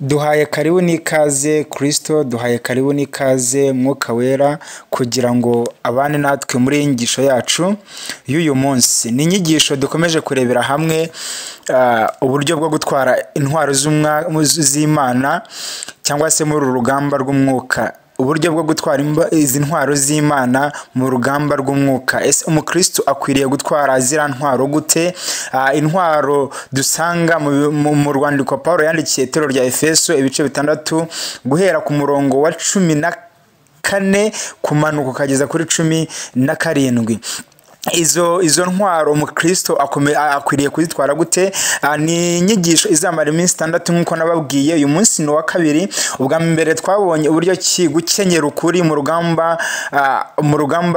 Duhaye karibu n'ikaze Kristo, duhaye karibu n'ikaze Mwuka Wera kugira ngo abane natwe muri inyigisho yacu y'uyu munsi. Ni inyigisho dukomeje kurebera hamwe uburyo bwo gutwara intwaro z'Imana cyangwa se muri rugamba rw'umwuka. Uburyo bwo gutwara izi ntwaro z'Imana mu rugamba rw'umwuka. Ese umukristo akwiriye gutwara zira ntwaro gute? Intwaro dusanga mu rwandiko Paulo yandikiye itorero rya Efeso ibice 6 guhera ku murongo wa 14 kumanuka kugeza kuri 17. Izo ntwaro umukristo akwiriye kuzitwara gute? Ni inyigisho izamara iminsi 6 nkuko nababwiye. Uyu munsi ni wa kabiri. Ubwa mbere twabonye uburyo ki gukenyera ukuri mu rugamba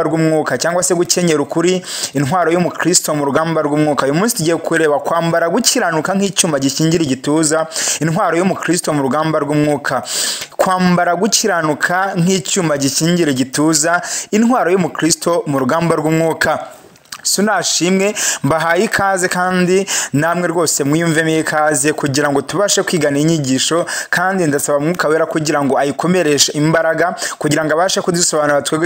rw'umwuka cyangwa se gukenyera ukuri intwaro y'umukristo mu rugamba rw'umwuka. Uyu munsi tugiye kureba kwambara gukiranuka nk'icyuma gikingira igituza, intwaro y'umukristo mu rugamba rw'umwuka. Kwambara gukiranuka nk'icyuma gikingira igituza, intwaro y'umukristo mu rugamba rw'umwuka. Sunashimwe mbahaye ikaze kandi namwe rwose mwiyumvemo ikaze kugira ngo tubashe kwigana inyigisho, kandi ndasaba Mwuka Wera kugira ngo ayikomereshe imbaraga, kugira ngo abashe kudusobanura twebwe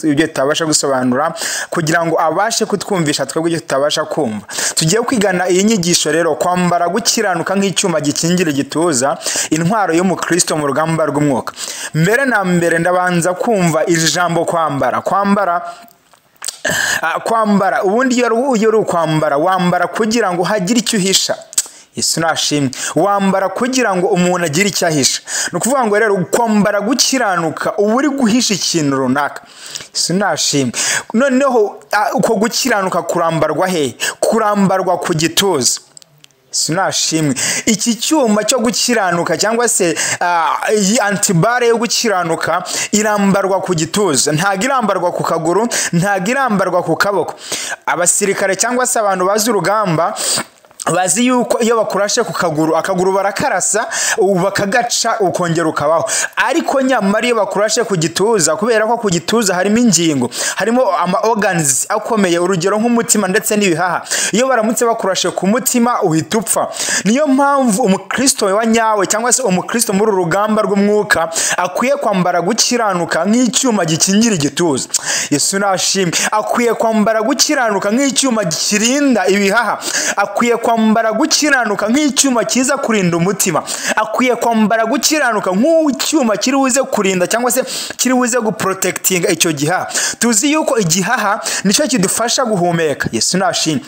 ibyo tutabasha gusobanura, kugira ngo abashe kutwumvisha twebwe ibyo tutabasha kumva. Tugiye kwigana iyi nyigisho rero, kwambara gukiranuka nk'icyuma gikingira igituza, intwaro y'umukristo mu rugamba rw'umwuka. Mbere na mbere ndabanza kumva iri jambo kwambara. Ubundi iyo uri kwambara, wambara kugira ngo hagire icyo uhisha. Yesu nashimwe. Wambara kugira ngo umuntu agire icyo ahisha. No kuvuga ngo rero kwambara gukiranuka uba uri guhisha ikintu runaka. Yesu nashimwe. Noneho uko gukiranuka kurambarwa he? Kurambarwa ku gituza. Sunashimwe. Iki cyuma cyo gukiranuka cyangwa se iyi antibare yo gukiranuka irambarwa ku gituza, ntago irambarwa ku kaguru, ntago irambarwa ku kaboko. Abasirikare cyangwa se abantu bazi urugamba bazi yuko iyo bakurashe ku akaguru barakarasa bakagaca ukongera ukabaho. Ariko nyamara iyo bakurashe ku gituza, kubera ko ku gituza harimo ingingo, harimo ama organs akomeye, urugero nk'umutima ndetse n'ibihaha. Iyo baramutse bakurashe ku mutima uhita upfa. Niyo mpamvu umukristo wa nyawe cyangwa se umukristo muri rugamba rw'umwuka akwiye kwambara gukiranuka nk'icyuma gikingira igituza. Yesu nashimwe. Akwiye kwambara gukiranuka nk'icyuma kirinda ibihaha. Akwiye kwambara gukiranuka nk'icyuma kiza kurinda umutima. Akwiye kwambara gukiranuka nk'icyuma kiri buze kurinda cyangwa se kiri buze guprotectinga icyo gihaha. Tuzi yuko igihaha nicyo kidufasha guhumeka. Yesu nashimwe.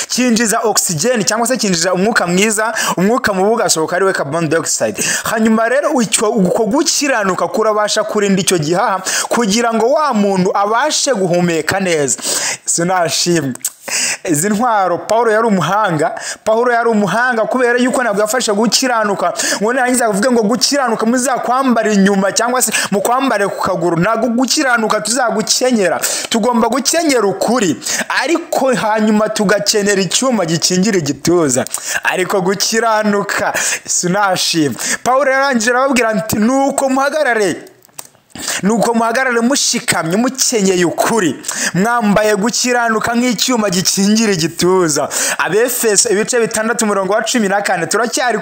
Kinjiza oxygen cyangwa se kinjiza umwuka mwiza, umwuka mubi ugasohoka ari we carbon dioxide. Hanyuma rero uko gukiranuka kurabasha kurinda icyo gihaha kugira ngo wa muntu abashe guhumeka neza. Yesu nashimwe. Izi ntwaro Paulo yari umuhanga kubera yuko nabwo yafasha gukiranuka. Ngo narangiza kuvuga ngo gukiranuka muzakwambara inyuma cyangwa se mukwambare ku kaguru. Nago gukiranuka tuzagukenyera. Tugomba gukenyera ukuri, ariko hanyuma tugakenera icyuma gikingira igituza. Ariko gukiranuka sunashimwe. Paulo yarangije arababwira ati nuko muhagarare mushikamye mukenyeye ukuri, mwambaye gukiranuka nk'icyuma gikingira igituza. Abefeso ibice 6 umurongo wa 14 turacyari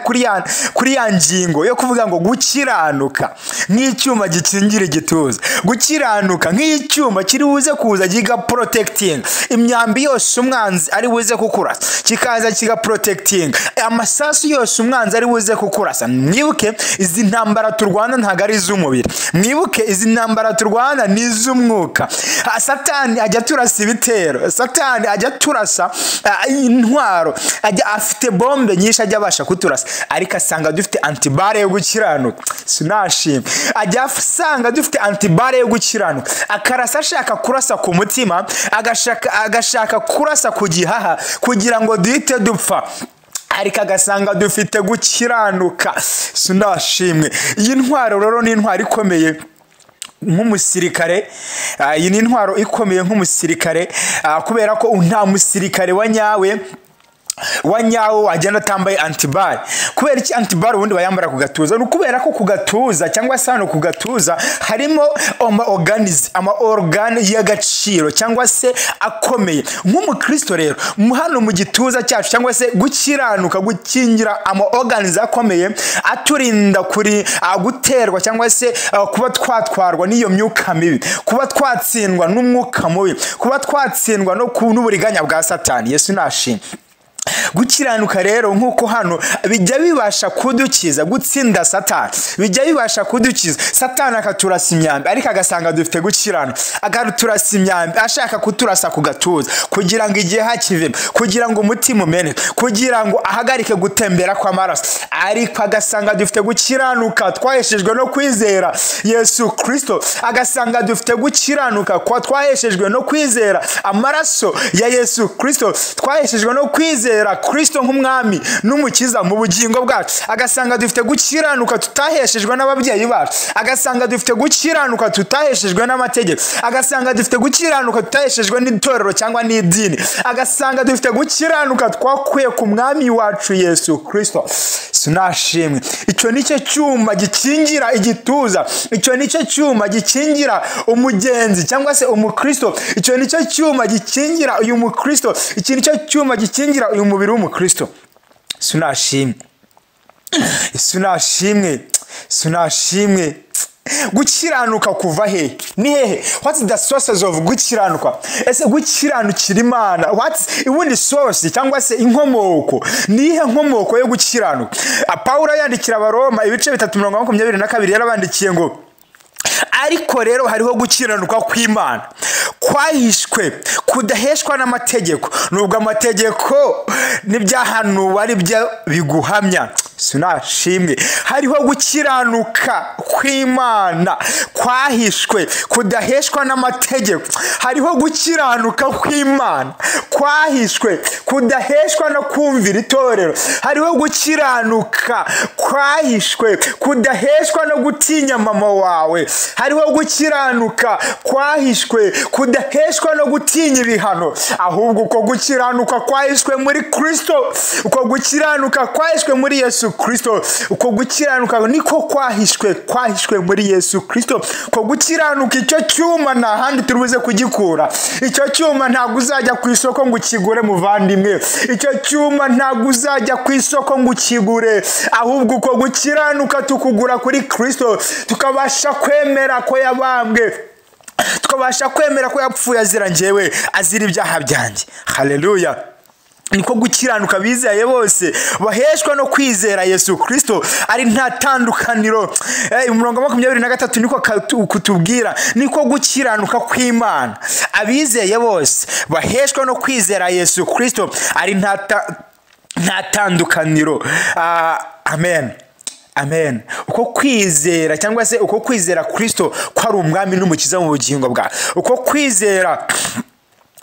kuri ya ngingo yo kuvuga ngo gukiranuka nk'icyuma gikingira igituza. Gukiranuka nk'icyuma kiri buze kuza giga protecting imyambi yose umwanzi ari buze kukurasa, kikaza kiga protecting amasasu yose umwanzi ari buze kukurasa. Mwibuke izi ntambara turwana ntago ari iz'umubiri. Mwibuke izi ntambara turwana ni iz'umwuka. Satani ajya turasa ibitero, Satani ajya turasa intwaro, ajya afite bombe nyinshi ajya abasha kuturasa, ariko asanga dufite antibare yo gukiranuka. Sunashimwe. Ajya asanga dufite antibare yo gukiranuka, akarasa ashaka kurasa ku mutima, agashaka kurasa ku gihaha kugira ngo duhite dupfa, ariko agasanga dufite gukiranuka. Sunashimwe. Iyi ntwaro rero ni intwaro ikomeye nk'umusirikare. Iyi ni intwaro ikomeye nk'umusirikare, kubera ko nta musirikare wa nyawe wa nyawo wagenda atambaye antibari. Kubera iki antibari ubundi bayambara ku gatuza? Ni kubera ko ku gatuza cyangwa se hano ku gatuza harimo ama organe y'agaciro cyangwa se akomeye. Nk'umukristo rero hano mu gituza cyacu cyangwa se gukiranuka gukingira ama organs akomeye aturinda kuri guterwa cyangwa se kuba twatwarwa n'iyo myuka mibi, kuba twatsindwa n'umwuka mubi, kuba twatsindwa no n'uburiganya bwa Satani. Yesu nashimwe. Gukiranuka rero nk'uko hano bijya bibasha kudukiza gutsinda Satani, bijya bibasha kudukiza. Satani akaturasa imyambi ariko agasanga dufite gukirana, agaturasa imyambi ashaka kuturasa ku gatuza kugira ngo igihe hakivemo, kugira ngo umutima umeneke, kugira ngo ahagarike gutembera kw'amaraso, ariko agasanga dufite gukiranuka twaheshejwe no kwizera Yesu Kristo, agasanga dufite gukiranuka kwa twaheshejwe no kwizera amaraso ya Yesu Kristo, twaheshejwe no kwizera Kristo nk'umwami n'umukiza mu bugingo bwacu, agasanga dufite gukiranuka tutaheshejwe n'ababyeyi bacu, agasanga dufite gukiranuka tutaheshejwe n'amategeko, agasanga dufite gukiranuka tutaheshejwe n'itorero cyangwa n'idini, agasanga dufite gukiranuka twakuye ku mwami wacu Yesu Kristo. Sunashimwe. Icyo nicyo cyuma gikingira igituza, icyo nicyo cyuma gikingira umugenzi cyangwa se umukristo, icyo nicyo cyuma gikingira uyu mukristo, iki nicyo cyuma gikingira uyu mubiri w'umukristo. Sunashimwe. Sunashimwe. Sunashimwe. Gukiranuka kuva he? Ni hehe? What's the sources of gukiranuka? Ese gukiranukira Imana, what's the source cyangwa se inkomoko? Ni ihe nkomoko yo gukiranuka? Paulo yandikira Abaroma ibice 3:22 yarabandikiye ngo ariko rero hariho gukiranuka kw'Imana kwahishwe kudaheshwa n'amategeko, nubwo amategeko n'ibyahanuwe aribyo biguhamya. Sunashimwe. Hariho gukiranuka kw'Imana kwahishwe kudaheshwa n'amategeko, hariho gukiranuka kw'Imana kwahishwe kudaheshwa no kumvira itorero, hariho gukiranuka kwahishwe kudaheshwa no gutinya mama wawe, hariho gukiranuka kwahishwe kudaheshwa no gutinya ibihano, ahubwo uko gukiranuka kwahishwe muri Kristo, uko gukiranuka kwahishwe muri Yesu Kristo, uko gukiranuka niko kwahishwe muri Yesu Kristo. Uko gukiranuka icyo cyuma nta handi turubuze kugikura, icyo cyuma ntabwo uzajya ku isoko ngo ukigure muvandimwe, icyo cyuma ntabwo uzajya ku isoko ngo ukigure, ahubwo uko gukiranuka tukugura kuri Kristo, tukabasha kwemera ko yabambwe, tukabasha kwemera ko yapfuye azira njyewe, azira ibyaha byanjye. Haleluya. Niko gukiranuka bizeye bose baheshwa no kwizera Yesu Kristo ari ntatandukaniro. Umurongo 23 niko kutubwira, niko gukiranuka kw'Imana abizeye bose baheshwa no kwizera Yesu Kristo ari ntatandukaniro. Amen. Amen. Uko kwizera cyangwa se uko kwizera Kristo ko ari umwami n'umukiza mu bugingo bwa, uko kwizera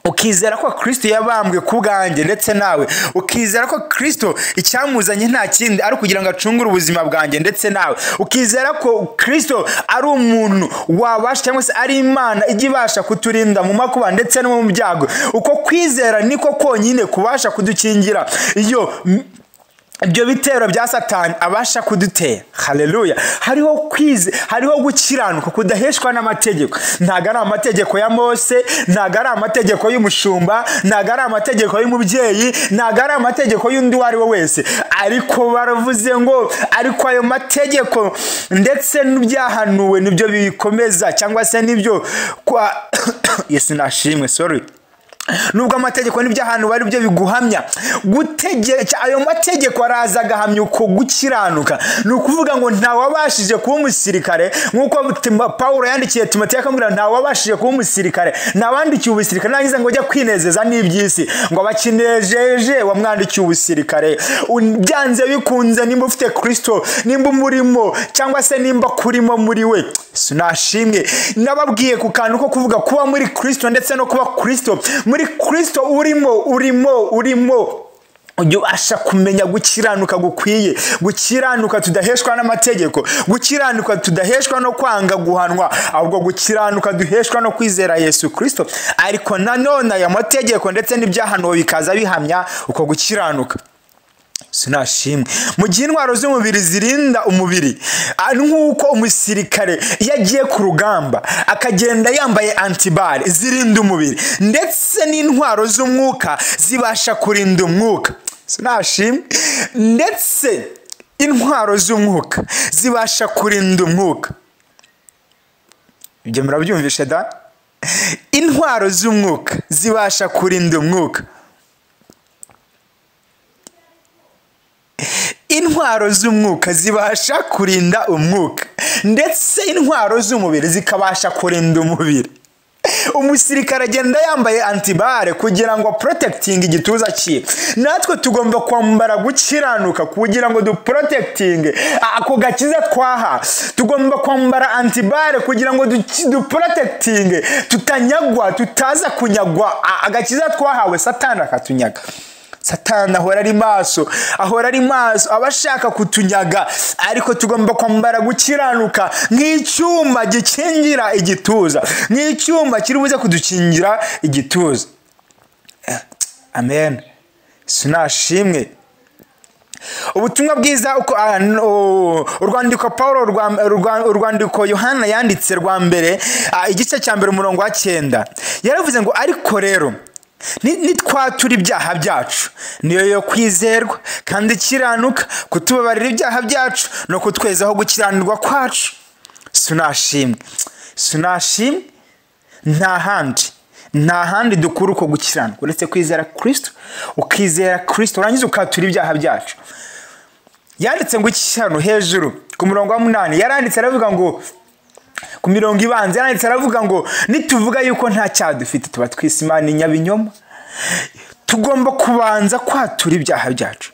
ukizera ko Kristo yabambwe ku bwanjye ndetse nawe, ukizera ko Kristo icyamuzanye nta kindi ari kugira ngo acungure ubuzima bwanjye ndetse nawe, ukizera ko Kristo ari umuntu wabasha cyangwa se ari Imana igibasha kuturinda mu makuba ndetse no mu byago. Uko kwizera niko konyine kubasha kudukingira iyo ibyo bitero bya Satani abasha kudutera. Haleluya. Hariho gukiranuka kudaheshwa n'amategeko. Ntago ari amategeko ya Mose, ntago ari amategeko y'umushumba, ntago ari amategeko y'umubyeyi, ntago ari amategeko y'undi wari we wese, ariko baravuze ngo ariko ayo mategeko ndetse n'ibyahanuwe nibyo bikomeza cyangwa se nibyo kwa Yesu nashimwe, sorry. Nubwo amategeko n'ibyahanuwe aribyo biguhamya, gutegeka ayo mategeko araza agahamya uko gukiranuka. Ni ukuvuga ngo nta wabashije kuba umusirikare, nk'uko Paulo yandikiye Timoteyo akamubwira nta wabashije kuba umusirikare, nabandikiye ubusirikare nangize ngo ujya kwinezeza n'iby'isi, ngo abakinejeje wamwandikiye ubusirikare. Byanze bikunze nimba ufite Kristo, nimba umurimo cyangwa se nimba kurimo muri we. Sunashimwe. Nababwiye ku kantu ko kuvuga kuba muri Kristo ndetse no kuba Kristo. Muri Kristo urimo ujye ubasha kumenya gukiranuka gukwiye, gukiranuka tudaheshwa n'amategeko, gukiranuka tudaheshwa no kwanga guhanwa, ahubwo gukiranuka duheshwa no kwizera Yesu Kristo. Ariko nanone aya mategeko ndetse n'ibyahanuwe bikaza bihamya uko gukiranuka. Sinashimwe mu gihe intwaro z'umubiri zirinda umubiri, nk'uko umusirikare iyo agiye ku rugamba akagenda yambaye antibare zirinda umubiri, ndetse n'intwaro z'umwuka zibasha kurinda umwuka. Sinashimwe ndetse intwaro z'umwuka zibasha kurinda umwuka. Ibyo murabyumvishe da? Intwaro z'umwuka zibasha kurinda umwuka. Intwaro z'umwuka zibasha kurinda umwuka, ndetse intwaro z'umubiri zikabasha kurinda umubiri. Umusirikare agenda yambaye antibare kugira ngo protecting igituza cye. Natwe tugomba kwambara gukiranuka kugira ngo duprotecting ako gakiza twaha. Tugomba kwambara antibare kugira ngo duprotecting tutanyagwa, tutaza kunyagwa agakiza twahawe Satani akatunyaga. Satani ahora ari maso abashaka kutunyaga, ariko tugomba kwambara gukiranuka nk'icyuma gikingira igituza, nk'icyuma kiri buze kudukingira igituza. Amen. Sinashimwe. Ubutumwa bwiza uko urwandiko Paulo urwandiko Yohana yanditse rwa mbere igice cya mbere umurongo wa 9 yaravuze ngo ariko rero nitwatura ibyaha byacu niyo yo kwizerwa kandi ikiranuka kutubabarira ibyaha byacu no kutwezaho gukiranirwa kwacu. Sinashimwe nta handi dukura uko gukiranuka uretse kwizera Kristo. Ukizera Kristo urangiza ukatura ibyaha byacu. Yanditse ngo ikirano hejuru ku murongo wa 8 yaranditse aravuga ngo ku mirongo ibanze yaranditse aravuga ngo nituvuga yuko nta cyaha dufite tuba twise Imana inyabinyoma. Tugomba kubanza kwatura ibyaha byacu,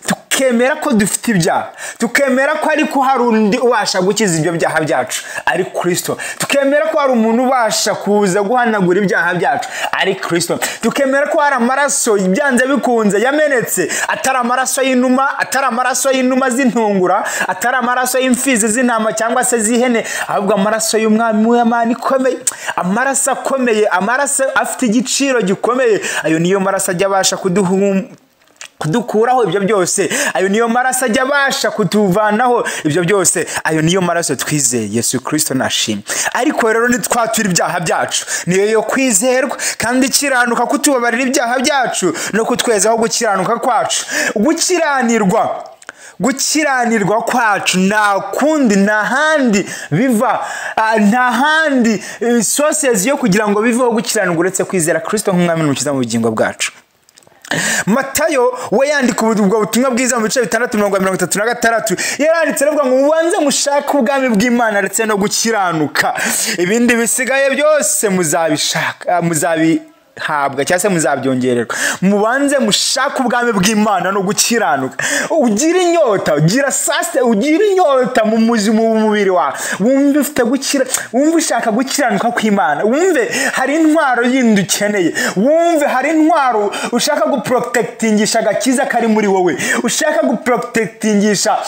tukemera ko dufite ibyaha, tukemera ko ariko hari undi ubasha gukiza ibyo byaha byacu ari Kristo, tukemera ko hari umuntu ubasha kuza guhanagura ibyaha byacu ari Kristo, tukemera ko hari amaraso ibyanze bikunze yamenetse, atari amaraso y'inuma, atari amaraso y'inuma z'intungura, atari amaraso y'imfizi z'intama cyangwa se z'ihene, ahubwo amaraso y'umwami w'Imana ikomeye, amaraso akomeye, amaraso afite igiciro gikomeye. Ayo niyo maraso ajya abasha kudukuraho ibyo byose, ayo niyo maraso ajya abasha kutuvanaho ibyo byose, ayo niyo maraso twizeye Yesu Kristo. Nashimwe. Ariko rero nitwatura ibyaha byacu niyo yo kwizerwa kandi ikiranuka kutubabarira ibyaha byacu no kutwezaho gukiranuka kwacu. Gukiranirwa kwacu nta kundi, nta handi biva, nta handi sources yo kugira ngo biveho gukiranirwa uretse kwizera Kristo nk'umwami n'umukiza mu bugingo bwacu. Matayo we yandika ubwo butumwa bwiza mu bice 6:36 yaranditse aravuga ngo mubanze mushaka ubwami bw'Imana ndetse no gukiranuka, ibindi bisigaye byose muzabishaka, muzabihabwa cyangwa se muzabyongererwa. Mubanze mushaka ubwami bw'Imana no gukiranuka, ugira inyota, ugira saste, ugira inyota mu mubiri wawe, wumve ufite wumve ushaka gukiranuka kw'Imana, wumve hari intwaro yindi ukeneye, wumve hari intwaro ushaka guprotectingisha agakiza kari muri wowe, ushaka guprotectingisha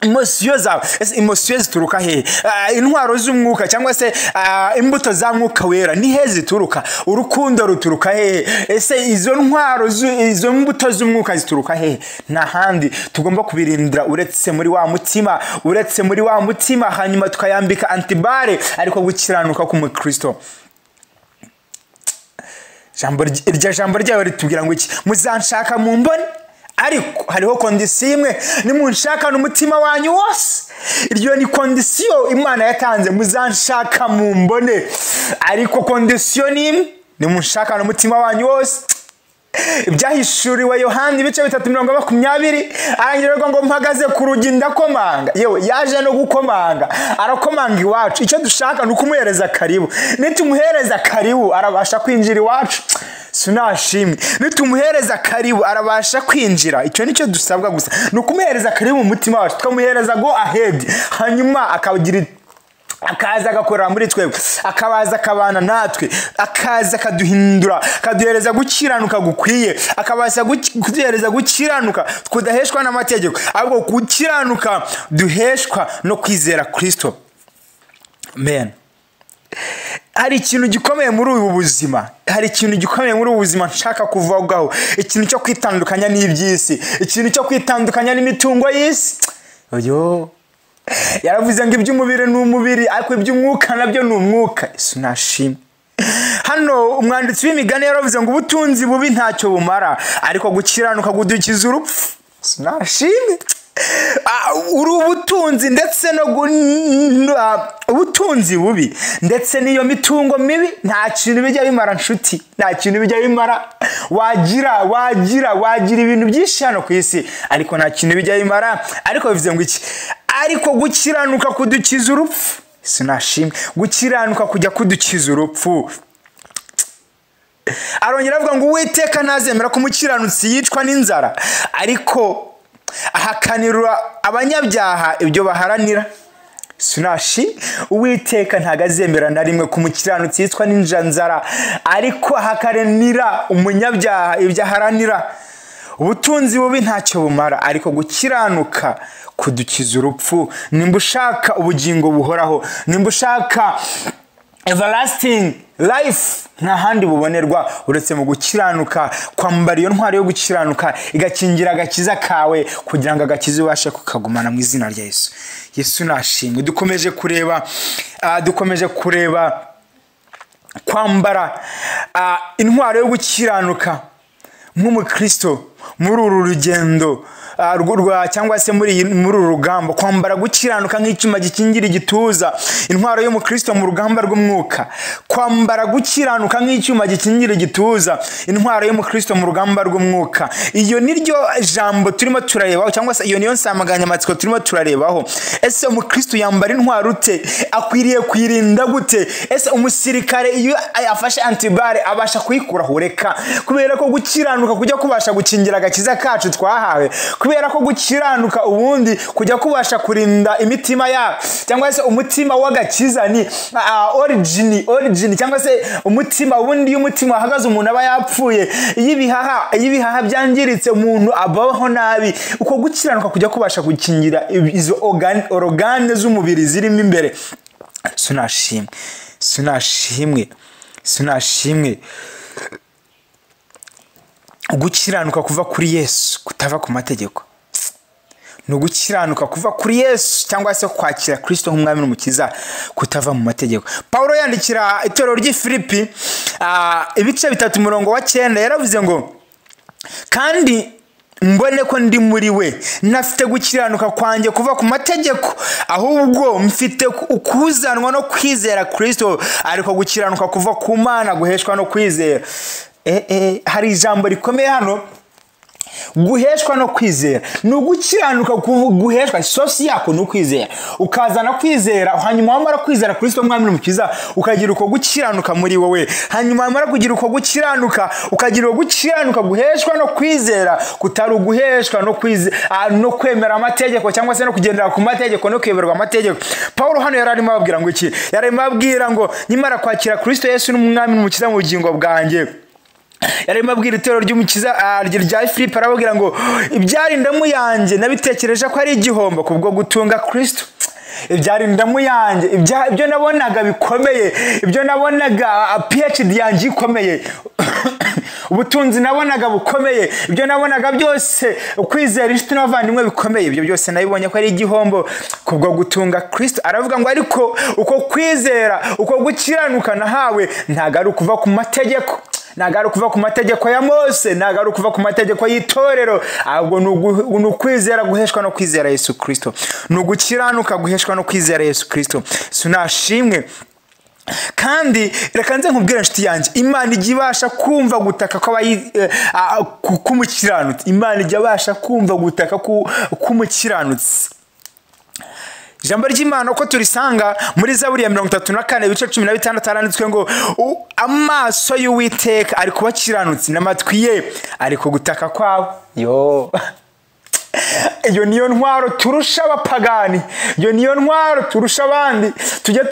emotions zawe. Emotions zituruka he? Intwaro z'umwuka cyangwa se imbuto za mwuka wera ni he zituruka? Urukundo ruturuka he? Ese izo ntwaro izo mbuto z'umwuka zituruka he? Nta handi tugomba kubirindira uretse muri wa mutima, hanyuma tukayambika antibare ariko gukiranuka ku Kristo. Iryo jambo ryawe ritubwira ngo iki? Muzanshaka mu mboni, ariko hariho kondisiyo imwe, nimunshaka n'umutima wanyu wose. Iryo ni kondisiyo Imana yatanze, muzanshaka mu mbone, ariko kondisiyo ni imwe, nimunshaka n'umutima wanyu wose. Ibyahishuriwe Yohana ibice 3:20 arangira ngo mpagaze ku rugi ndakomanga. Yewe yaje no gukomanga, arakomanga iwacu. Icyo dushaka ni ukumuhereza karibu. Nitumuhereza karibu arabasha kwinjira iwacu. Sinashimwe. Nitumuhereza karibu arabasha kwinjira. Icyo nicyo dusabwa gusa, ni ukumuhereza karibu mu mutima wacu, tukamuhereza go ahead, hanyuma akaza agakorera muri twebwe, akabaza akabana natwe, akaza akaduhindura, akaduhereza gukiranuka gukwiye, akabaza kuduhereza gukiranuka kudaheshwa n'amategeko, ahubwo gukiranuka duheshwa no kwizera Kristo. Amen. Hari ikintu gikomeye muri ubu buzima, hari ikintu gikomeye muri ubu buzima nshaka kuvugaho, ikintu cyo kwitandukanya n'iby'isi, ikintu cyo kwitandukanya n'imitungo y'isi. Oyo yaravuze ngo iby'umubiri ni umubiri, ariko iby'umwuka nabyo ni umwuka. Yesu nashimwe. Hano umwanditsi w'imigani yaravuze ngo ubutunzi bubi ntacyo bumara, ariko gukiranuka kudukiza urupfu. Yesu nashimwe. Uri ubutunzi ndetse no ubutunzi bubi ndetse n'iyo mitungo mibi nta kintu bijya bimara nshuti, nta kintu bijya bimara. Wagira ibintu byinshi hano ku isi, ariko nta kintu bijya bimara. Ariko bivuze ngo iki? Ariko gukiranuka kudukiza urupfu. Sinashimwe. Gukiranuka kujya kudukiza urupfu. Arongera avuga ngo Uwiteka ntazemera ko umukiranutsi yicwa n'inzara, ariko ahakanira abanyabyaha ibyo baharanira. Sunashi Uwiteka ntagazemera na rimwe ko umukiranutsi yicwa n'inzara, ariko ahakanira umunyabyaha ibyo aharanira. Ubutunzi bubi ntacyo bumara, ariko gukiranuka kudukiza urupfu. Nimba ushaka ubugingo buhoraho, nimba ushaka everlasting life, nta handi bubonerwa uretse mu gukiranuka. Kwambara iyo ntwaro yo gukiranuka igakingira agakiza kawe, kugira ngo agakiza ubashe kukagumana mu izina rya Yesu. Yesu nashimwe. Dukomeje kureba kwambara intwaro yo gukiranuka nk'umukristo muri uru rugendo cyangwa se muri uru rugamba. Kwambara gukiranuka nk'icyuma gikingira igituza, intwaro y'umukristo mu rugamba rw'umwuka. Kwambara gukiranuka nk'icyuma gikingira igituza, intwaro y'umukristo mu rugamba rw'umwuka. Iyo niryo jambo turimo turarebaho, cyangwa se iyo niyo nsanganyamatsiko turimo turarebaho. Ese umukristo yambara intwaro ute? Akwiriye kwirinda gute? Ese umusirikare iyo afashe antibare abasha kuyikuraho? Reka, kubera ko gukiranuka kujya kubasha gukingira agakiza kacu twahawe, kubera ko gukiranuka ubundi kujya kubasha kurinda imitima ya, cyangwa se umutima w'agakiza ni origin, cyangwa se umutima ubundi iyo umutima wahagaze umuntu aba yapfuye, ibihaha byangiritse umuntu abaho nabi. Uko gukiranuka kujya kubasha gukingira izo organe z'umubiri zirimo imbere. Sunashimwe. Gukiranuka kuva kuri Yesu kutava ku mategeko, no gukiranuka kuva kuri Yesu cyangwa se kwakira Kristo nk'umwami n'umukiza kutava mu mategeko. Paulo yandikira itorero ry'i Filipi ibice 3:9 yaravuze ngo kandi mbone ko ndi muri we nafite gukiranuka kwanjye kuva ku mategeko, ahubwo mfite ukuzanwa no kwizera Kristo, ariko gukiranuka kuva ku Mana guheshwa no kwizera. Hari ijambo rikomeye hano, guheshwa no kwizera. Ni ugukiranuka guheshwa, sosi yako ni ukwizera. Ukazana kwizera, hanyuma wamara kwizera Kristo mwami n'umukiza, ukagira uko gukiranuka muri wowe. Hanyuma wamara kugira uko gukiranuka, ukagira uko gukiranuka guheshwa no kwizera, kutari uguheshwa no kwemera amategeko, cyangwa se no kugendera ku mategeko no kwemerwa amategeko. Paulo hano yararimo ababwira ngo iki? Yararimo ababwira ngo nyimara kwakira Kristo Yesu n'umwami n'umukiza mu bugingo bwanjye, yarimo abwira itorero ry'umukiza rya Filipi, arababwira ngo ibyarindamu yanjye nabitekereje ko ari igihombo kubwo gutunga Kristo. Ibyarindamu yanjye, ibyo nabonaga bikomeye, ibyo nabonaga PhD yanjye ikomeye, ubutunzi nabonaga bukomeye, ibyo nabonaga byose, ukwizera inshuti n'abavandimwe bikomeye, ibyo byose nabibonye ko ari igihombo kubwo gutunga Kristo. Aravuga ngo ariko uko kwizera, uko gukiranuka nahawe ntago ari ukuva ku mategeko, ntago ari ukuva ku mategeko ya Mose, ntago ari ukuva ku mategeko y'itorero, ahubwo ni ukwizera guheshwa no kwizera Yesu Kristo, ni ugukiranuka guheshwa no kwizera Yesu Kristo. Sunashimwe. Kandi reka nze nkubwire inshuti yanjye, Imana ijya ibasha kumva gutaka k'umukiranutsi. Imana ijya ibasha kumva gutaka k'umukiranutsi. Ijambo ry'Imana uko turisanga muri Zaburi ya 34 ibice 16 haranditswe ngo amaso y'Uwiteka ari kubakiranutsi n'amatwi ye ari ku gutaka kwabo. iyo niyo ntwaro turusha abapagani, iyo niyo ntwaro turusha abandi. Tujye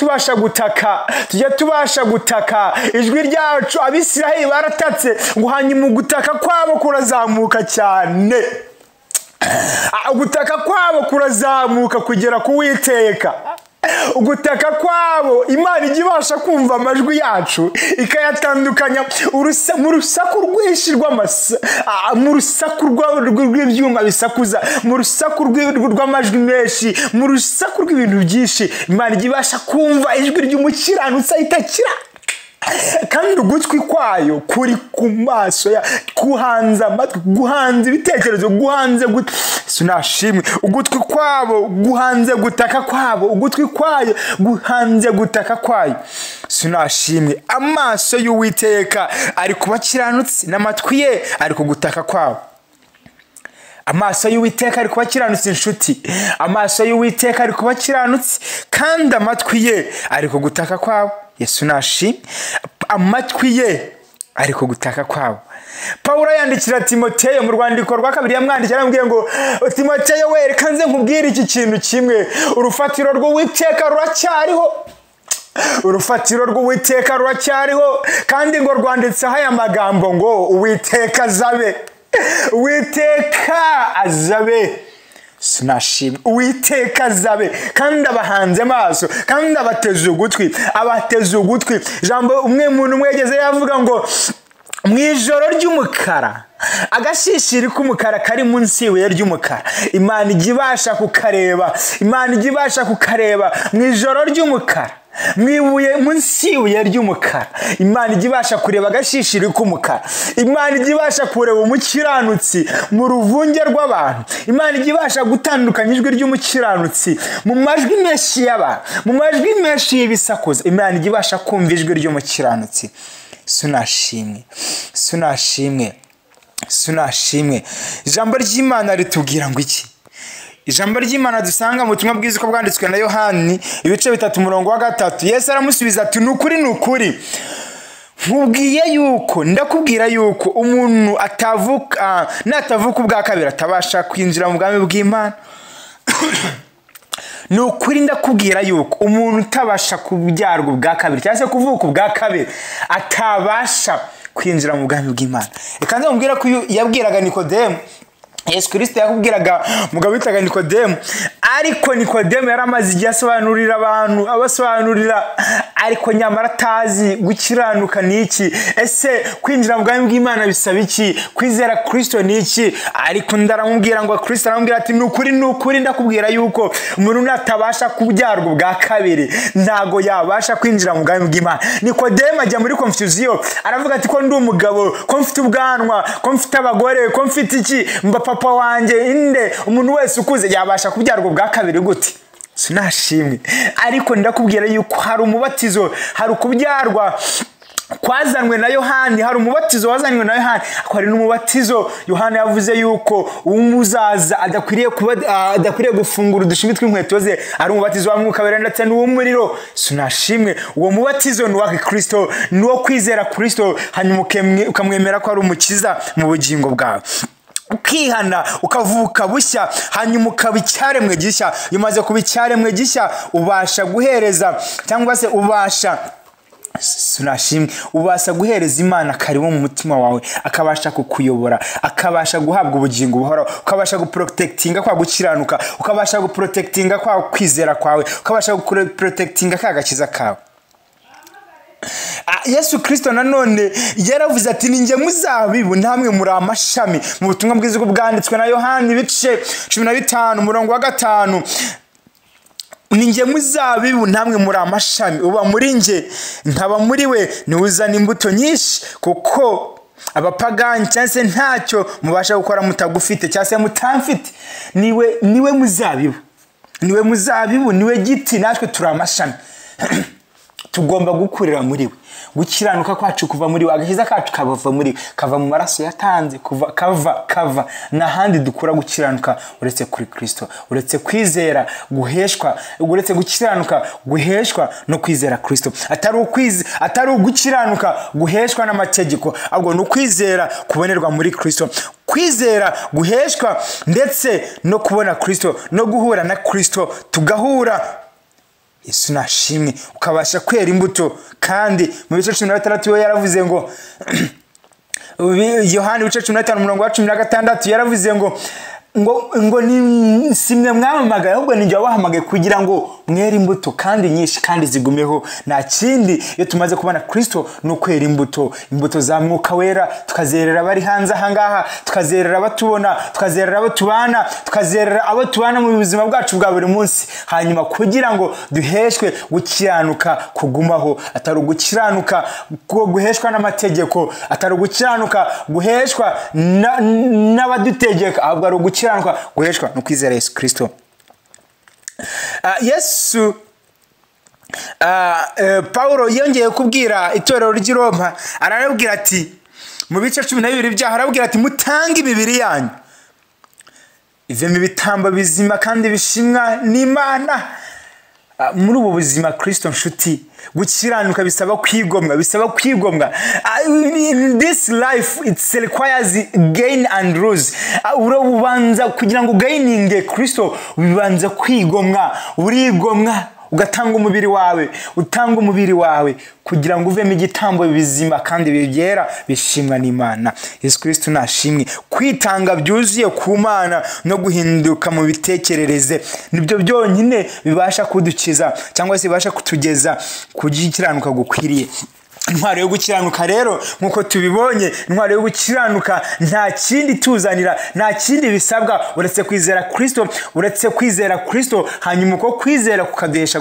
tubasha gutaka ijwi ryacu. Abisiraheli baratatse ngo hanyuma gutaka kwabo kurazamuka cyane, gutaka kwabo kurazamuka kugera ku Uwiteka. Ugutaka kwabo Imana ijya ibasha kumva amajwi yacu ikayatandukanya mu rusaku rwinshi mu rusaku rw'ibyuma bisakuza, mu rusaku rw'amajwi menshi, mu rusaku rw'ibintu byinshi. Imana ijya ibasha kumva ijwi ry'umukiranutsi itakira, kandi ugutwi kwayo kuri ku maso ya guhanza amatwi, guhanza ibitekerezo, guhanze sunashimwe. Ugutwi kwabo guhanze gutaka kwabo, ugutwi kwayo guhanze gutaka kwayo. Sunashimwe. Amaso y'Uwiteka ari ku bakiranutsi n'amatwi ye ari ku gutaka kwabo. Amaso y'Uwiteka ari ku bakiranutsi inshuti, amaso y'Uwiteka ari ku bakiranutsi kandi amatwi ye ari ku gutaka kwabo. Yesu nashimwe. Amatwi ye ari ku gutaka kwabo. Pawulo yandikira Timoteyo mu rwandiko rwa kabiri yamwandikira aramubwiye ngo Timoteyo we reka nze nkubwire iki kintu kimwe, urufatiro rw'Uwiteka ruracyariho, urufatiro rw'Uwiteka ruracyariho, kandi ngo rwanditseho aya magambo ngo Uwiteka azabe, Uwiteka azabe. Sinashimwe. Uwiteka azabe kandi abahanze amaso kandi abateze ugutwi. Jambo umwe muntu mwegeze yavuga ngo mu ijoro ry'umukara, agashishiri k'umukara kari munsi y'ibuye ry'umukara, Imana ijya ibasha kukareba, Imana ijya ibasha kukareba mu ijoro ry'umukara, mwibuye munsi y'ibuye ry'umukara. Imana ijya ibasha kureba agashishiri k'umukara, Imana ijya ibasha kureba umukiranutsi mu ruvunge rw'abantu, Imana ijya ibasha gutandukanya ijwi ry'umukiranutsi mu majwi menshi y'abantu, mu majwi menshi y'ibisakuza. Imana ijya ibasha kumva ijwi ry'umukiranutsi. Sunashimwe. Ijambo ry'Imana ritubwira ngo iki? Ijambo ry'Imana dusanga mu butumwa bwiza uko bwanditswe na Yohani ibice 3:3. Yesu aramusubiza ati nukuri ndakubwira yuko umuntu natavuka ubwa kabiri atabasha kwinjira mu bwami bw'Imana. Nukuri ndakubwira yuko umuntu utabasha kubyarwa ubwa kabiri cyangwa se kuvuka ubwa kabiri atabasha kwinjira mu bwami bw'Imana. Reka nzamubwira ko yabwiraga Nikodemu, Yesu Kristo yakubwiraga mugabo witaga Nikodemu, ariko Nikodemu yaramaze igihe asobanurira abantu, abasobanurira, ariko nyamara atazi gukiranuka ni iki, ese kwinjira mu bwami bw'Imana bisaba iki, kwizera Kristo ni iki. Ariko ndaramubwira ngo Kristo aramubwira ati nukuri ndakubwira yuko umuntu natabasha kubyarwa ubwa kabiri ntago yabasha kwinjira mu bwami bw'Imana. Nikodemu ajya muri confusion, aravuga ati ko ndi umugabo, ko mfite ubwanwa, ko mfite abagore, ko mfite iki, papa wanje inde, umuntu wese ukuze yabasha kubyarwa ubwa kabiri gute? Sinashimwe. Ariko ndakubwira yuko hari umubatizo, hari ukubyarwa kwazanwe na Yohani, hari umubatizo wazanywe na Yohani, hari n'umubatizo Yohani yavuze yuko umuzaza adakwiriye gufungura udushimi tw'inkweto ze, ari umubatizo wa Mwuka Wera ndetse n'uw'umuriro. Sinashimwe. Uwo mubatizo ni wa Kristo, ni wo kwizera Kristo, hanyuma ukamwemera ko ari umukiza mu bugingo bwawe, ukihana ukavuka bushya, hanyuma ukaba icyaremwe gishya. Iyo umaze kuba icyaremwe gishya ubasha guhereza cyangwa se ubasha guhereza Imana karibu mu mutima wawe, akabasha kukuyobora, akabasha guhabwa ubugingo buhoraho, ukabasha guprotectinga kwa gukiranuka, ukabasha guprotectinga kwa kwizera kwawe, ukabasha guprotectinga ka gakiza kawe. Yesu Kristo nanone yaravuze ati ninjye muzabibu namwe muri amashami, mu butumwa bwiza bwanditswe na Yohani ibice 15:5. Ninjye muzabibu namwe muri amashami, uba muri nje nkaba muri we niuzana imbuto nyinshi, kuko abapagani cyangwa se ntacyo mubasha gukora mutagufite cyangwa se mutamfite. Niwe muzabibu, niwe giti, natwe turi amashami. Tugomba gukurira muri we, gukiranuka kwacu kuva muri we, agakiza kacu kava muri we, kava mu maraso yatanze, kava n'ahandi dukura gukiranuka uretse kuri Kristo, uretse kwizera guheshwa, uretse gukiranuka guheshwa no kwizera Kristo. Atari ugukiranuka guheshwa n'amategeko, ahubwo no kwizera kubonerwa muri Kristo. kwizera guheshwa ndetse no kubona Kristo no guhura na Kristo tugahura. Yesu nashimwe, ukabasha kwera imbuto. Kandi mu bice 16 we yaravuze ngo Yohani bice 15:16 yaravuze ngo ni simwe mwamamagaye ahubwo ni njye wabahamagaye kugira ngo mwere imbuto kandi nyinshi kandi zigumeho. Nta kindi iyo tumaze kubona Kristo no kwera imbuto za Mwuka Wera, tukazerera bari hanze ahangaha, tukazerera abatubona, tukazerera abo tubana, tukazerera abo tubana mu buzima bwacu bwa buri munsi, hanyuma kugira ngo duheshwe gukiranuka kugumaho, atari gukiranuka guheshwa n'amategeko, atari gukiranuka guheshwa n'abadutegeka, ahubwo ari gukiranuka guheshwa no kwizera Yesu Kristo. Yesu Paulo yongeye kubwira itorero ry'i Roma, arababwira ati mu bice 12 byaho, arababwira ati mutange imibiri yanyu ivemo ibitambo bizima kandi bishimwa n'Imana. Muri ubu buzima Kristo nshuti, gukiranuka bisaba kwigomwa. In this life it requires gain and lose. Ubanza kugira ngo gaininge Kristo bibanza kwigomwa, urigomwa ugatanga umubiri wawe kugira ngo uvemo igitambo bizima kandi byera bishimwa n'Imana. Yesu Kristo nashimwe. Kwitanga byuzuye ku Mana no guhinduka mu bitekerereze nibyo byonyine bibasha kudukiza cyangwa se bibasha kutugeza ku gikiranuka gukwiriye. Intwaro yo gukiranuka rero nkuko tubibonye, intwaro yo gukiranuka nta kindi tuzanira, nta kindi bisabwa uretse kwizera Kristo, hanyuma uko kwizera kukaduhesha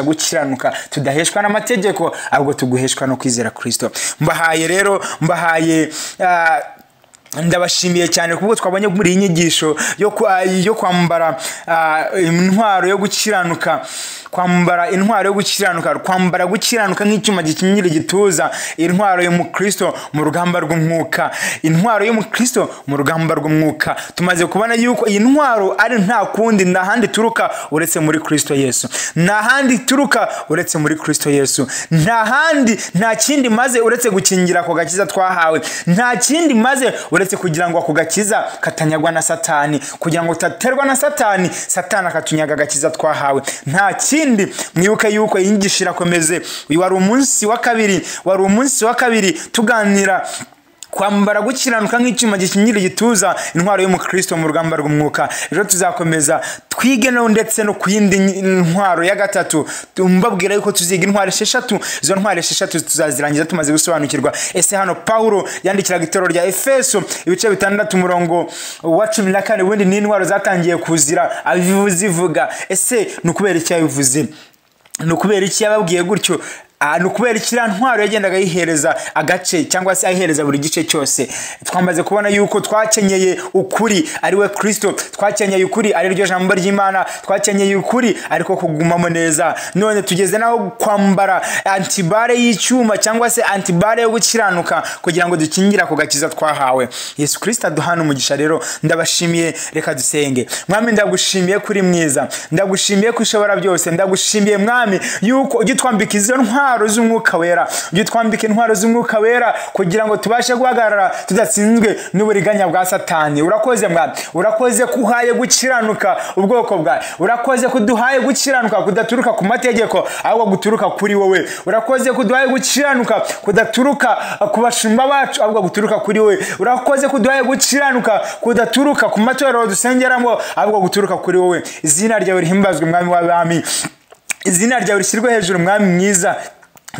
gukiranuka, tudaheshwa n'amategeko ahubwo tuguheshwa no kwizera Kristo. Mbahaye ndabashimiye cyane kubwo twabonye muri iyi nyigisho yo kwambara intwaro yo gukiranuka, kwambara gukiranuka nk'icyuma gikingira igituza, intwaro yo mu Kristo mu rugamba rw'Umwuka, intwaro yo mu Kristo mu rugamba rw'Umwuka. Tumaze kubona yuko iyi ntwaro ari nta kundi, nta handi turuka uretse muri Kristo Yesu, nta kindi maze uretse gukingira ako gakiza twahawe, nta kindi maze uretse kugira ngo ako gakiza katanyagwa na Satani, kugira ngo utaterwa na Satani akatunyaga agakiza twahawe. Nta kindi. Mwibuke yuko inyigisho irakomeze. Uyu wari umunsi wa kabiri tuganira kwambara gukiranuka nk'icyuma gikingira igituza, intwaro yo mu Kristo mu rugamba rw'Umwuka. Ejo tuzakomeza twige ndetse no kuyindi intwaro ya gatatu. Mbabwira yuko tuziga intwaro 6. Izo ntwaro 6 tuzazirangiza tumaze gusobanukirwa ese hano Paulo yandikiraga itorero rya Efeso ibice 6 umurongo wa 14 ubundi ni intwaro zatangiye kuzira abivuga. Ese nukubera icyo yabivuze, nukubera iki yababwiye gutyo? Nukubera ikira ntwaro yagendaga yihereza agace cyangwa se ayihereza buri gice cyose. Twamaze kubona yuko twakenyeye ukuri ari we Kristo, twakenyeye ukuri ari ryo jambo ry'Imana, twakenyeye ukuri ariko kugumamo neza. None tugeze naho kwambara antibare y'icyuma cyangwa se antibare yo gukiranuka kugira ngo dukingira ku gakiza twahawe. Yesu Kristo aduhana umugisha. Rero ndabashimiye, reka dusenge. Mwami, ndagushimiye kuri mwiza, ndagushimiye ko ushobora byose, ndagushimiye Mwami yuko ugitwambika izo ntwaro z'Umwuka Wera, ugitwambika intwaro z'Umwuka Wera kugira ngo tubashe guhagarara tudatsinzwe n'uburiganya bwa Satani. Urakoze Mwami, urakoze kuhaye gukiranuka ubwoko bwawe, urakoze kuduhaye gukiranuka kudaturuka ku mategeko ahubwo guturuka kuri wowe, urakoze kuduhaye gukiranuka kudaturuka ku bashumba bacu ahubwo guturuka kuri wowe, urakoze kuduhaye gukiranuka kudaturuka ku matorero dusengeramo ahubwo guturuka kuri wowe. Izina ryawe rihimbazwe Mwami w'abami, izina ryawe rishyirwe hejuru Mwami mwiza.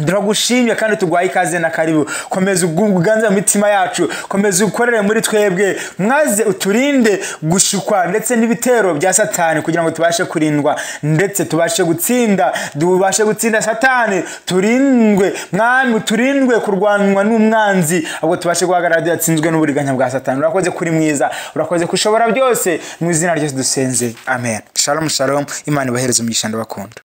Turagushimye kandi tugwaye ikaze na karibu. Komeza uganza mu mitima yacu, komeza ukorere muri twebwe, mwaze uturinde gushukwa ndetse n'ibitero bya Satani kugira ngo tubashe kurindwa ndetse tubashe gutsinda Satani. Turindwe Mwami, turindwe kurwanwa n'umwanzi ahubwo tubashe guhagarara tudatsinzwe n'uburiganya bwa Satani. Urakoze kuri mwiza, urakoze kushobora byose, mu izina rye dusenze, amen. Shalom shalom. Imana ibahereze umugisha, ndabakunda.